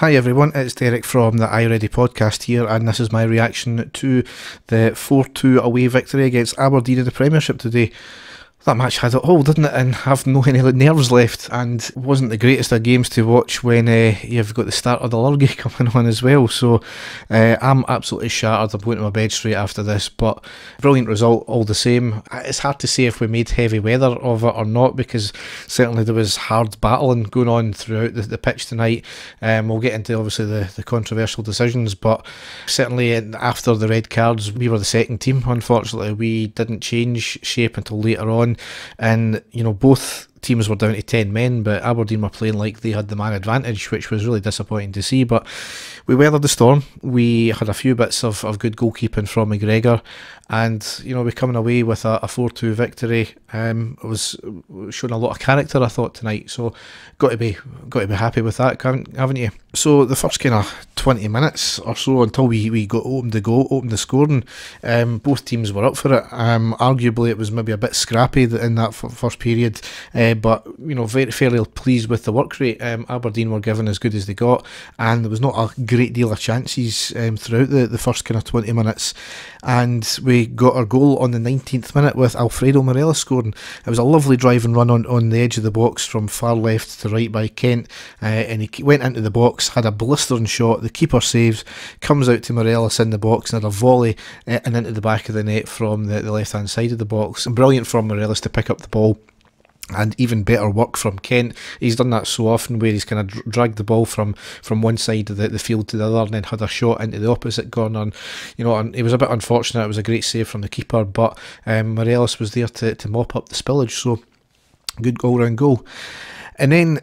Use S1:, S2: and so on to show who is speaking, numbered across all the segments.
S1: Hi everyone, it's Derek from the iReady podcast here, and this is my reaction to the 4-2 away victory against Aberdeen in the Premiership today. That match had it all, didn't it, and have no any nerves left, and wasn't the greatest of games to watch when you've got the start of the Lurgy coming on as well. So I'm absolutely shattered. I'm going to my bed straight after this, but brilliant result all the same. It's hard to say if we made heavy weather of it or not, because certainly there was hard battling going on throughout the pitch tonight. We'll get into obviously the controversial decisions, but certainly after the red cards we were the second team. Unfortunately, we didn't change shape until later on. And you know, both teams were down to 10 men, but Aberdeen were playing like they had the man advantage, which was really disappointing to see. But we weathered the storm. We had a few bits of good goalkeeping from McGregor, and you know, we're coming away with a 4-2 victory. It was showing a lot of character, I thought, tonight. So got to be happy with that, haven't you? So the first kind of 20 minutes or so until we got opened the scoring, both teams were up for it. Arguably it was maybe a bit scrappy in that first period, but you know, very fairly pleased with the work rate. Aberdeen were given as good as they got, and there was not a great deal of chances throughout the first kind of 20 minutes. And we got our goal on the 19th minute with Alfredo Morelos scoring. It was a lovely drive and run on the edge of the box from far left to right by Kent, and he went into the box, had a blistering shot, the keeper saves, comes out to Morelos in the box and had a volley and into the back of the net from the left hand side of the box. Brilliant from Morelos to pick up the ball. And even better work from Kent. He's done that so often, where he's kind of dragged the ball from one side of the field to the other, and then had a shot into the opposite corner. And you know, and it was a bit unfortunate. It was a great save from the keeper, but Morelos was there to mop up the spillage. So good all-round goal. And then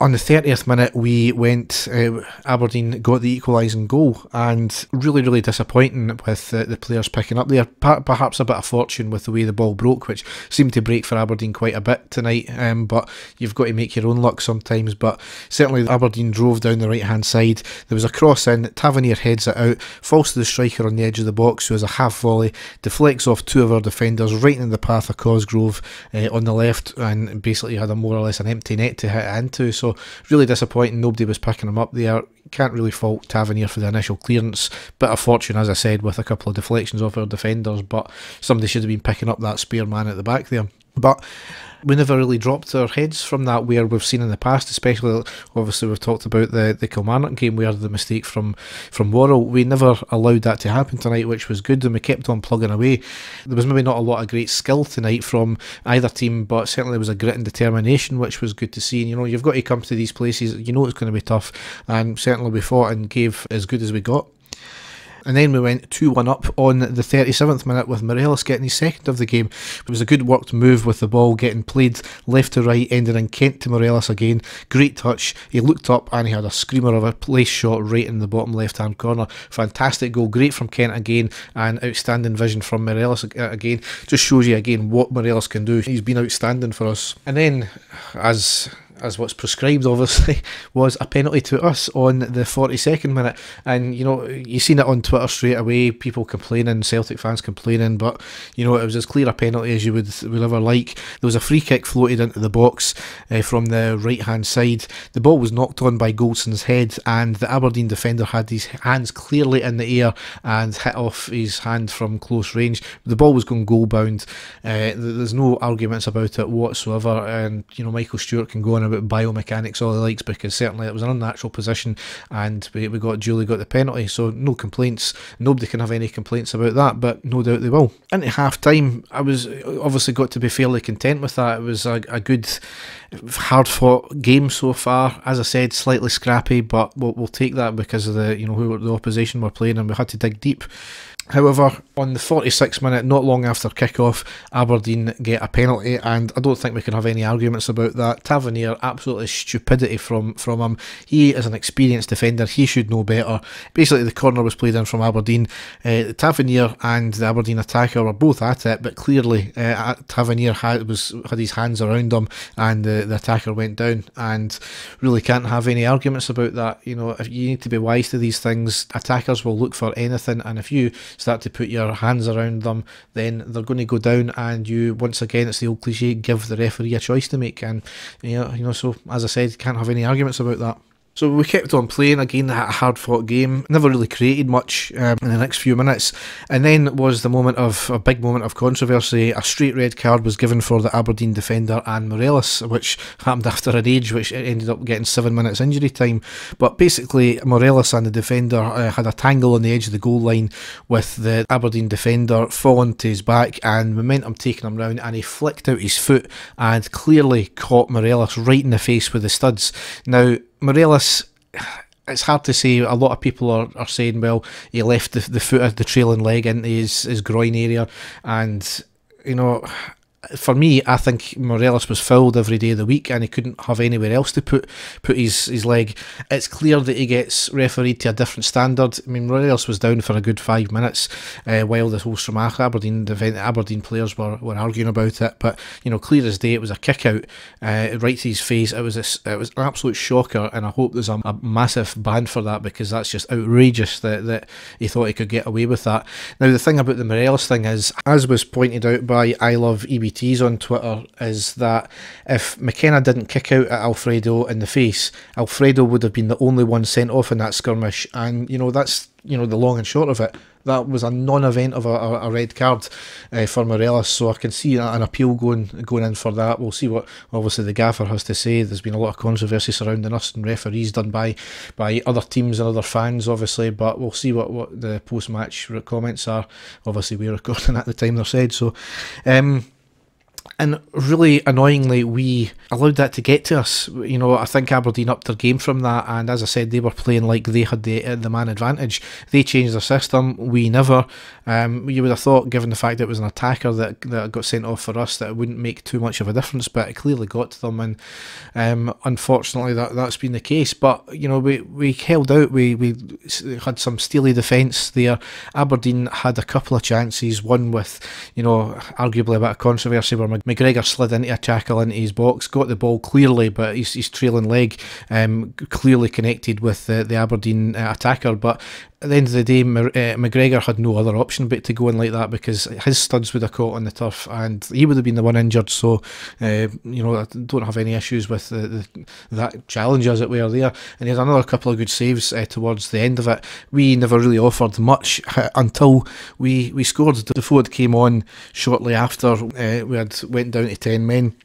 S1: on the 30th minute, we went, Aberdeen got the equalising goal, and really disappointing with the players picking up there. Perhaps a bit of fortune with the way the ball broke, which seemed to break for Aberdeen quite a bit tonight, but you've got to make your own luck sometimes. But certainly Aberdeen drove down the right hand side. There was a cross in, Tavernier heads it out, falls to the striker on the edge of the box, who has a half volley, deflects off two of our defenders right in the path of Cosgrove on the left, and basically had a more or less an empty net to hit into. So really disappointing, nobody was picking him up there. Can't really fault Tavernier for the initial clearance. Bit of fortune, as I said, with a couple of deflections off our defenders, but somebody should have been picking up that spare man at the back there. But we never really dropped our heads from that, where we've seen in the past, especially obviously we've talked about the Kilmarnock game where the mistake from Worrell. We never allowed that to happen tonight, which was good, and we kept on plugging away. There was maybe not a lot of great skill tonight from either team, but certainly there was a grit and determination, which was good to see. And you know, you've got to come to these places, you know it's going to be tough, and certainly we fought and gave as good as we got. And then we went 2-1 up on the 37th minute with Morelos getting his second of the game. It was a good worked move with the ball getting played left to right, ending in Kent to Morelos again. Great touch. He looked up and he had a screamer of a place shot right in the bottom left hand corner. Fantastic goal. Great from Kent again, and outstanding vision from Morelos again. Just shows you again what Morelos can do. He's been outstanding for us. And then, as what's prescribed obviously, was a penalty to us on the 42nd minute. And you know, you seen it on Twitter straight away, people complaining, Celtic fans complaining, but you know, it was as clear a penalty as you would ever like. There was a free kick floated into the box from the right hand side. The ball was knocked on by Goldson's head, and the Aberdeen defender had his hands clearly in the air and hit off his hand from close range. The ball was going goal bound. There's no arguments about it whatsoever, and you know, Michael Stewart can go on about biomechanics all he likes, because certainly it was an unnatural position, and we duly got the penalty, so no complaints. Nobody can have any complaints about that, but no doubt they will. Into half time, I was obviously got to be fairly content with that. It was a good, hard fought game so far. As I said, slightly scrappy, but we'll take that because of the, you know, who the opposition were playing, and we had to dig deep. However, on the 46th minute, not long after kick-off, Aberdeen get a penalty, and I don't think we can have any arguments about that. Tavernier, absolutely stupidity from him. He is an experienced defender, he should know better. Basically, the corner was played in from Aberdeen. Tavernier and the Aberdeen attacker were both at it, but clearly Tavernier had his hands around him, and the attacker went down, and really can't have any arguments about that. You know, if you need to be wise to these things. Attackers will look for anything, and if you start to put your hands around them, then they're going to go down, and you, once again, it's the old cliche, give the referee a choice to make. And you know, so as I said, can't have any arguments about that. So we kept on playing, again, a hard-fought game, never really created much in the next few minutes, and then was a big moment of controversy. A straight red card was given for the Aberdeen defender, Anne Morelos, which happened after an age, which ended up getting 7 minutes injury time. But basically, Morelos and the defender had a tangle on the edge of the goal line, with the Aberdeen defender falling to his back and momentum taking him round, and he flicked out his foot and clearly caught Morelos right in the face with the studs. Now, Morelos, it's hard to say. A lot of people are saying, well, he left the foot of the trailing leg into his groin area, and you know, for me, I think Morelos was fouled every day of the week, and he couldn't have anywhere else to put his leg. It's clear that he gets refereed to a different standard. I mean, Morelos was down for a good 5 minutes while the whole Stromach Aberdeen players were arguing about it. But you know, clear as day, it was a kick out right to his face. It was an absolute shocker, and I hope there's a massive ban for that, because that's just outrageous that he thought he could get away with that. Now, the thing about the Morelos thing is, as was pointed out by I Love EBTs on Twitter, is that if McKenna didn't kick out at Alfredo in the face, Alfredo would have been the only one sent off in that skirmish, and you know, that's the long and short of it. That was a non-event of a red card for Morelos, so I can see an appeal going in for that. We'll see what obviously the gaffer has to say. There's been a lot of controversy surrounding us and referees done by other teams and other fans, obviously, but we'll see what the post-match comments are. Obviously, we're recording at the time they're said, so and really annoyingly, we allowed that to get to us. You know, I think Aberdeen upped their game from that, and as I said, they were playing like they had the man advantage. They changed their system, we never. You would have thought, given the fact that it was an attacker that got sent off for us, that it wouldn't make too much of a difference, but it clearly got to them, and unfortunately that's been the case. But you know, we held out, we had some steely defence there. Aberdeen had a couple of chances, one with, you know, arguably a bit of controversy, where McGregor slid into a tackle into his box, got the ball clearly, but his trailing leg clearly connected with the Aberdeen attacker. But at the end of the day, McGregor had no other option but to go in like that, because his studs would have caught on the turf and he would have been the one injured. So you know, I don't have any issues with that challenge, as it were, there. And he had another couple of good saves towards the end of it. We never really offered much until we scored. The forward came on shortly after. We went down to 10 men,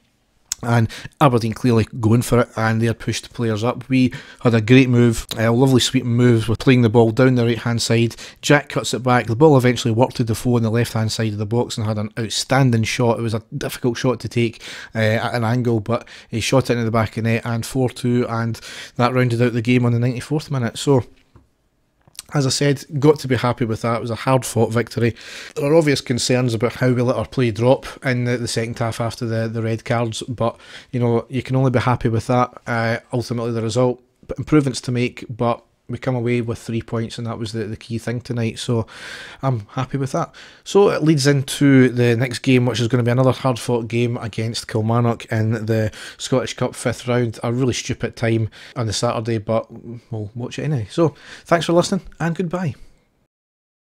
S1: and Aberdeen clearly going for it, and they had pushed the players up. We had a great move, a lovely sweeping move. We're playing the ball down the right hand side. Jack cuts it back. The ball eventually worked to Defoe on the left hand side of the box and had an outstanding shot. It was a difficult shot to take at an angle, but he shot it into the back of the net, and 4-2, and that rounded out the game on the 94th minute. So, as I said, got to be happy with that. It was a hard-fought victory. There are obvious concerns about how we let our play drop in the second half after the red cards, but you know, you can only be happy with that. Ultimately, the result, improvements to make, but we come away with 3 points, and that was the key thing tonight, so I'm happy with that. So it leads into the next game, which is going to be another hard-fought game against Kilmarnock in the Scottish Cup 5th round. A really stupid time on the Saturday, but we'll watch it anyway. So thanks for listening, and goodbye.